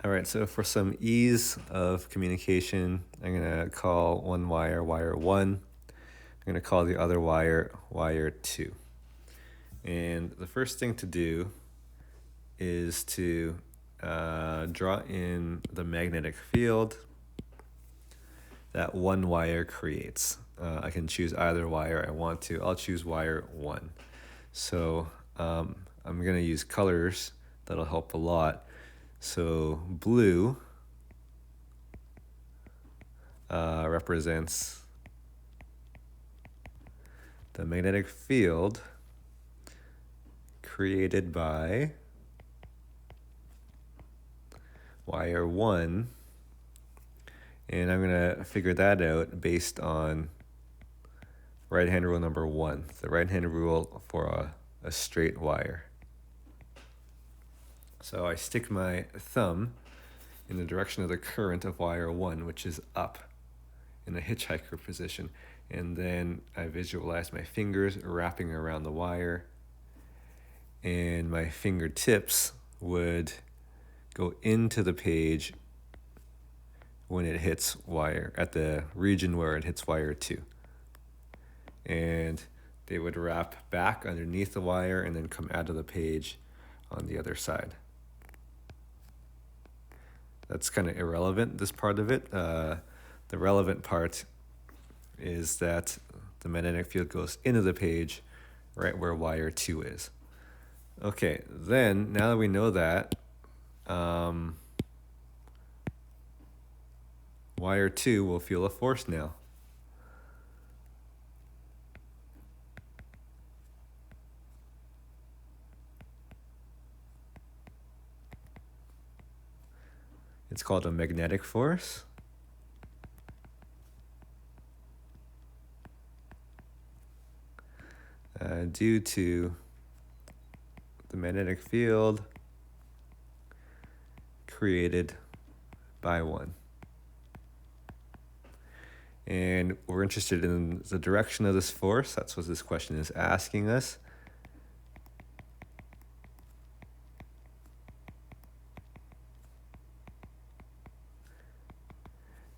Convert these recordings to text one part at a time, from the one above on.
All right, so for some ease of communication, I'm gonna call one wire wire 1. I'm gonna call the other wire wire 2. And the first thing to do is to draw in the magnetic field that one wire creates. I can choose either wire I want to. I'll choose wire 1. So I'm going to use colors that'll help a lot. So blue represents the magnetic field created by wire 1, and I'm going to figure that out based on right-hand rule number 1, the right-hand rule for a straight wire. So I stick my thumb in the direction of the current of wire 1, which is up in a hitchhiker position, and then I visualize my fingers wrapping around the wire, and my fingertips would go into the page when it hits wire, at the region where it hits wire 2. And they would wrap back underneath the wire and then come out of the page on the other side. That's kind of irrelevant, this part of it. The relevant part is that the magnetic field goes into the page right where wire 2 is. Okay, then now that we know that, wire 2 will feel a force now. It's called a magnetic force. Due to the magnetic field created by 1. And we're interested in the direction of this force. That's what this question is asking us.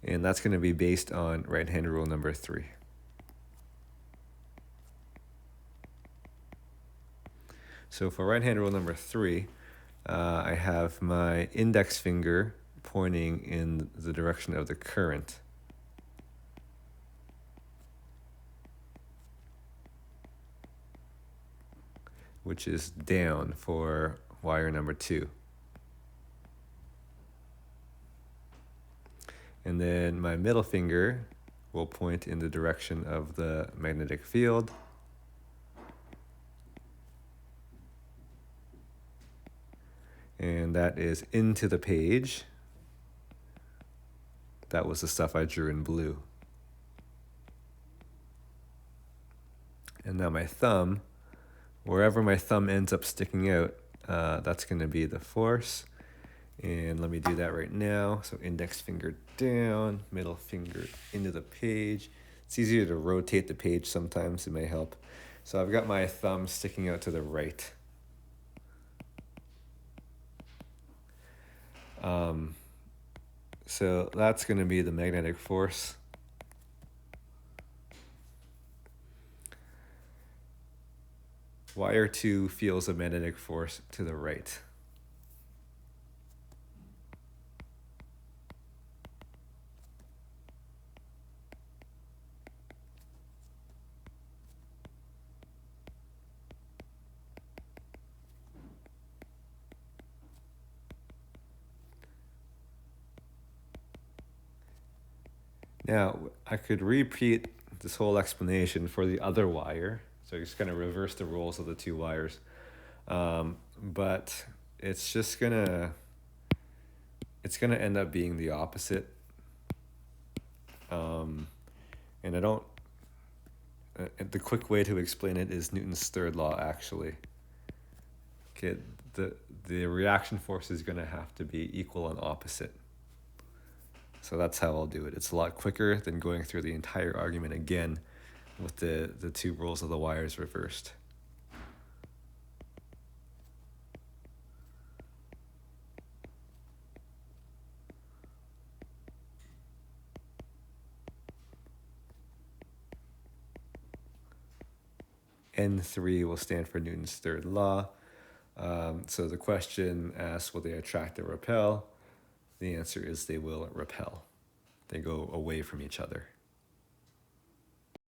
And that's going to be based on right-hand rule number 3. So for right-hand rule number 3, I have my index finger pointing in the direction of the current. Which is down for wire number 2. And then my middle finger will point in the direction of the magnetic field. And that is into the page. That was the stuff I drew in blue. And now my thumb, wherever my thumb ends up sticking out, that's going to be the force. And let me do that right now. So index finger down, middle finger into the page. It's easier to rotate the page sometimes, it may help. So I've got my thumb sticking out to the right. So that's going to be the magnetic force. Wire 2 feels a magnetic force to the right. Now, I could repeat this whole explanation for the other wire. So just kind of reverse the roles of the two wires. But it's just gonna end up being the opposite. And I don't, the quick way to explain it is Newton's third law, actually. Okay, the reaction force is gonna have to be equal and opposite. So that's how I'll do it. It's a lot quicker than going through the entire argument again with the two roles of the wires reversed. N3 will stand for Newton's third law. So the question asks, will they attract or repel? The answer is they will repel. They go away from each other.